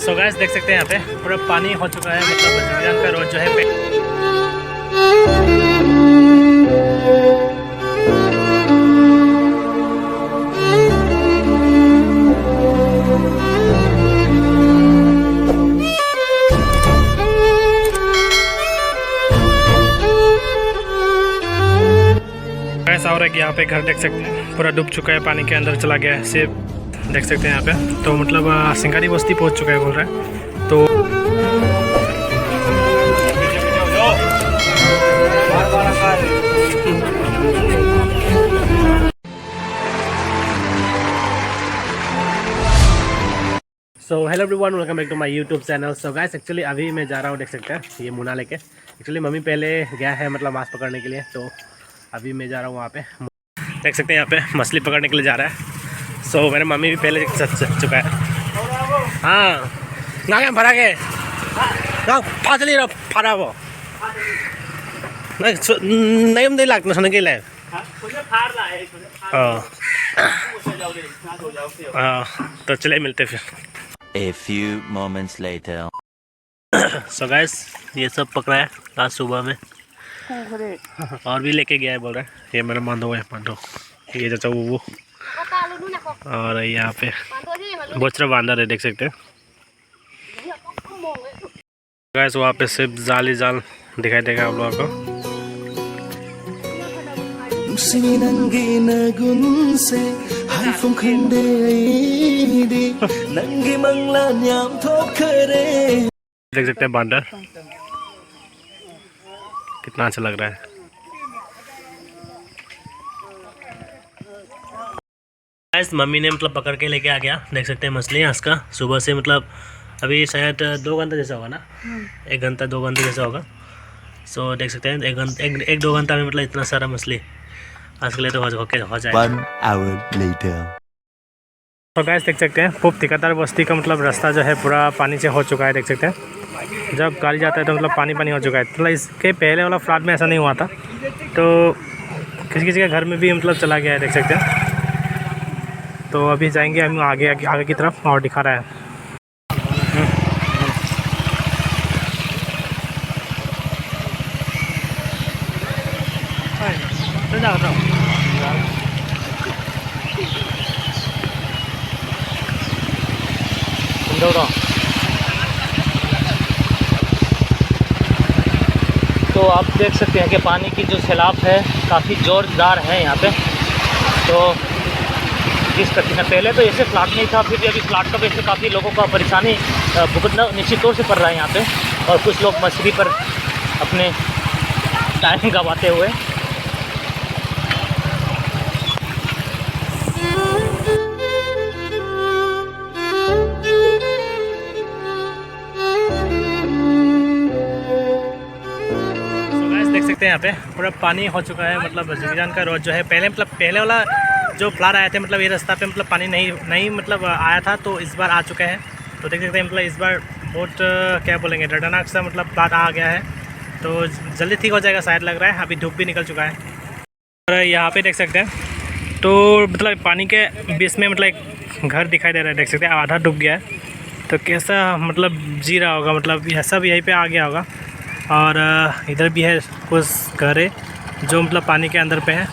So guys देख सकते हैं यहाँ पे पूरा पानी हो चुका है, मतलब जुगिजान का रोड जो है ऐसा हो रहा है कि यहाँ पे घर देख सकते हैं पूरा डूब चुका है, पानी के अंदर चला गया है। सिर्फ देख सकते हैं यहाँ पे तो मतलब सिंगारी बस्ती पहुँच चुका है बोल रहा है। तो hello everyone, welcome back to my YouTube channel. So guys actually अभी मैं जा रहा हूँ, देख सकते हैं ये मुना लेके। एक्चुअली मम्मी पहले गया है मतलब माछ पकड़ने के लिए, तो अभी मैं जा रहा हूँ वहाँ पे। देख सकते हैं यहाँ पे मछली पकड़ने के लिए जा रहा है। सो मेरे मम्मी भी पहले चल चुका है। हाँ ना भरा के फाचली फरा वो नहीं लगता सुन के लिए। तो चले मिलते फिर। A few moments later. So guys, ये सब पकड़ा है आज सुबह में, और भी लेके गया है बोल रहा है। ये मेरा मांडो है, मांडो ये चाचा वो, और यहाँ पे बोचरा बांदर है, देख सकते हैं गाइस। वहाँ पे सिर्फ जाल ही जाल दिखाई देगा आप लोगों को। देख सकते हैं बांदर कितना अच्छा लग रहा है। गाइस मम्मी ने मतलब पकड़ के लेके आ गया, देख सकते हैं मछली आज का सुबह से, मतलब अभी शायद 2 घंटा जैसा होगा ना, 1 घंटा 2 घंटे जैसा होगा। सो देख सकते हैं 1-2 घंटा में मतलब इतना सारा मछली आज के लिए तो हो जाएगा। 1 hour later. तो गाइस देख सकते हैं पूप ठिकादार बस्ती का मतलब रास्ता जो है पूरा पानी से हो चुका है। देख सकते हैं जब गाड़ी जाता है तो मतलब पानी हो चुका है। मतलब इसके पहले वाला फ्लड में ऐसा नहीं हुआ था, तो किसी किसी के घर में भी मतलब चला गया है, देख सकते हैं। तो अभी जाएंगे हम आगे की तरफ, और दिखा रहा है। तो आप देख सकते हैं कि पानी की जो सैलाब है काफ़ी ज़ोरदार है यहाँ पे। तो इस कठिन पहले तो ऐसे फ्लड नहीं था, फिर अभी फ्लड का वजह से काफ़ी लोगों का परेशानी भुगतना निश्चित तौर से पड़ रहा है यहाँ पे, और कुछ लोग मछली पर अपने टाइम गंवाते हुए। देख सकते हैं यहाँ पे पूरा पानी हो चुका है, मतलब जुगिजान का रोड जो है पहले वाला जो फ्लड आए थे, मतलब ये रास्ता पे मतलब पानी नहीं मतलब आया था, तो इस बार आ चुका है। तो देख सकते हैं मतलब इस बार बहुत क्या बोलेंगे दर्दनाक सा मतलब फ्लड आ गया है। तो जल्दी ठीक हो जाएगा शायद, लग रहा है। अभी धूप भी निकल चुका है। और यहाँ पे देख सकते हैं तो मतलब पानी के बीच में मतलब एक घर दिखाई दे रहा है, देख सकते हैं आधा डूब गया है। तो कैसा मतलब जी रहा होगा, मतलब यह सब यहीं पर आ गया होगा। और इधर भी है कुछ घर है जो मतलब पानी के अंदर पे है।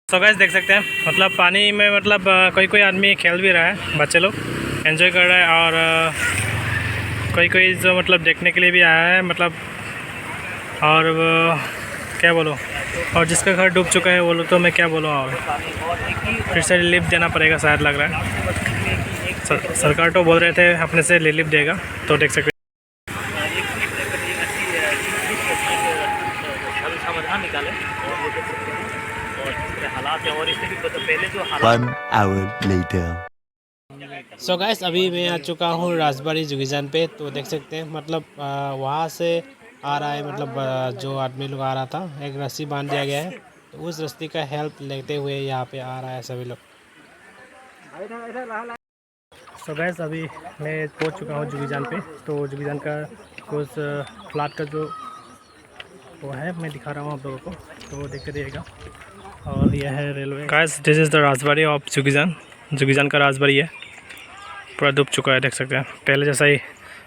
सो गाइस देख सकते हैं मतलब पानी में मतलब कोई आदमी खेल भी रहा है, बच्चे लोग एंजॉय कर रहा है, और कोई जो मतलब देखने के लिए भी आया है, मतलब और क्या बोलूँ, और जिसका घर डूब चुका है वो लोग तो मैं क्या बोलूँ, और फिर से रिलीफ देना पड़ेगा शायद, लग रहा है। सरकार तो बोल रहे थे अपने से रिलीफ देगा। तो देख सकते 1 hour later. सो गाइस अभी मैं आ चुका हूँ राजबाड़ी जुगिजान पे। तो देख सकते हैं मतलब वहाँ से आ रहा है, मतलब जो आदमी लोग आ रहा था, एक रस्सी बांध दिया गया है, तो उस रस्सी का हेल्प लेते हुए यहाँ पे आ रहा है सभी लोग। सो गाइस अभी मैं पहुँच चुका हूँ जुगिजान पे। तो जुगिजान का कुछ फ्लैट का जो वो है मैं दिखा रहा हूँ आप लोगों को, तो देखते रहिएगा। और यह है railway. Guys this is the rajbari of Jugijan. Jugijan का राजबाड़ी है। पूरा डूब चुका है, देख सकते हैं। पहले जैसा ही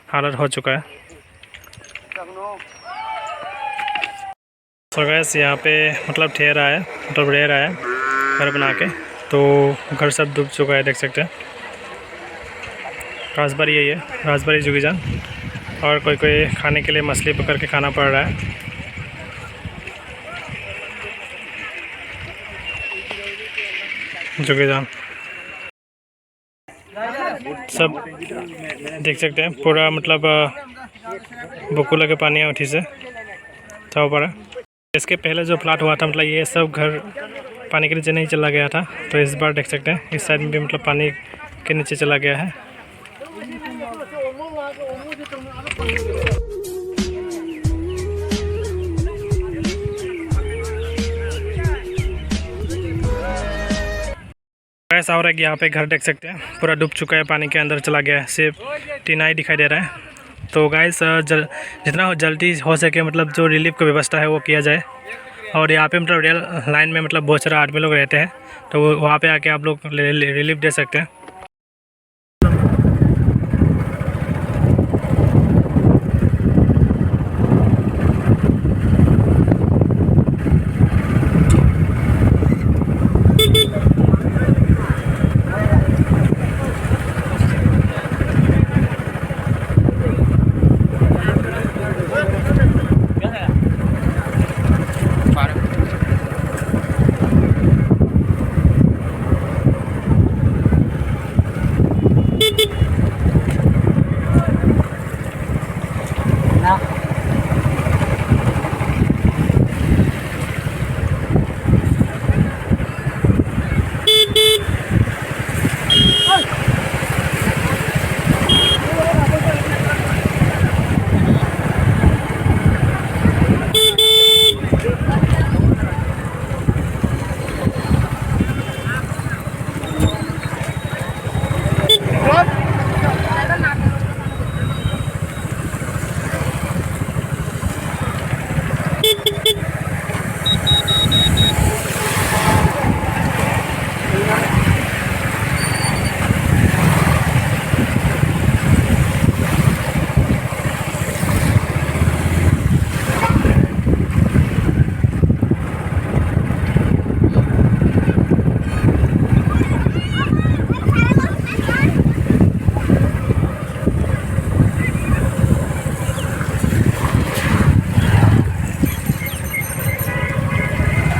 हालत हो चुका है। सो गाइस यहाँ पे मतलब ठहरा है, मतलब रह रहा है घर बना के। तो घर सब डूब चुका है, देख सकते हैं। राजबाड़ी यही है, राजबाड़ी जुगीजान। और कोई कोई खाने के लिए मछली पकड़ के खाना पड़ रहा है। जुगीजान सब देख सकते हैं, पूरा मतलब बुकुला के पानी उठी से था पड़ा। इसके पहले जो प्लाट हुआ था मतलब ये सब घर पानी के नीचे नहीं चला गया था। तो इस बार देख सकते हैं इस साइड में भी मतलब पानी के नीचे चला गया है। ऐसा हो रहा है कि यहाँ पे घर देख सकते हैं पूरा डूब चुका है, पानी के अंदर चला गया है, सिर्फ टीना ही दिखाई दे रहा है। तो गाइस जितना जल्दी हो सके मतलब जो रिलीफ की व्यवस्था है वो किया जाए। और यहाँ पे मतलब रेल लाइन में मतलब बहुत सारे आदमी लोग रहते हैं, तो वहाँ पे आके आप लोग रिलीफ दे सकते हैं।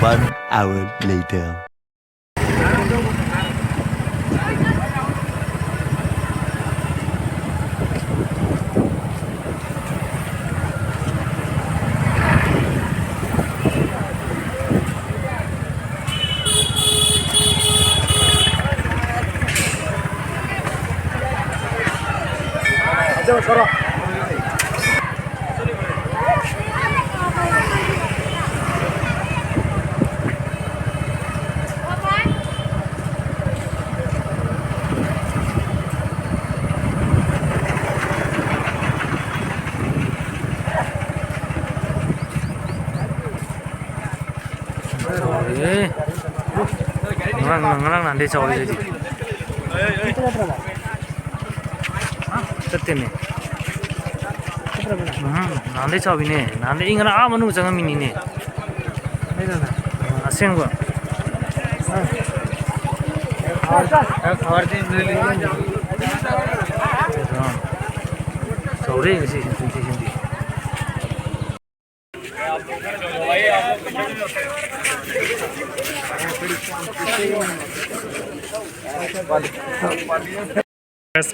One hour later. ngang nanti cowok jadi. Tetene. nanti cowok ini, nanti ingat apa nu jangan mini nih. Asing gua. Sorry sih sini.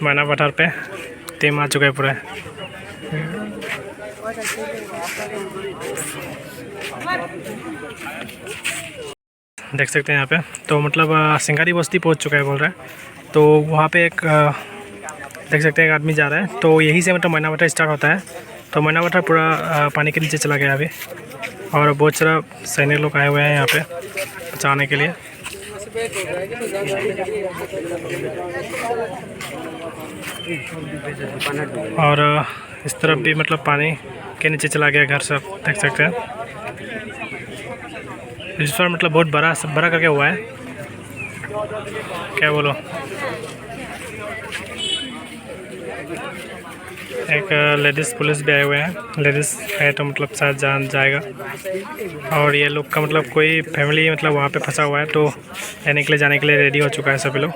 मैना पठार पे टीम आ चुका है पूरा। देख सकते हैं यहाँ पे तो मतलब सिंगारी बस्ती पहुँच चुका है बोल रहा है। तो वहाँ पे एक देख सकते हैं एक आदमी जा रहा है। तो यहीं से मतलब मैना पठार स्टार्ट होता है। तो मैना पठार पूरा पानी के नीचे चला गया अभी। और बहुत सारा सैनिक लोग आए हुए हैं यहाँ पे बचाने के लिए। और इस तरफ भी मतलब पानी के नीचे चला गया घर सब, देख सकते हैं। इस पर मतलब बहुत बड़ा करके हुआ है, क्या बोलो। एक लेडीज़ पुलिस भी आए हुए हैं। लेडीज़ है तो मतलब शायद जान जाएगा। और ये लोग का मतलब कोई फैमिली मतलब वहाँ पे फंसा हुआ है, तो रहने के लिए जाने के लिए रेडी हो चुका है सभी लोग।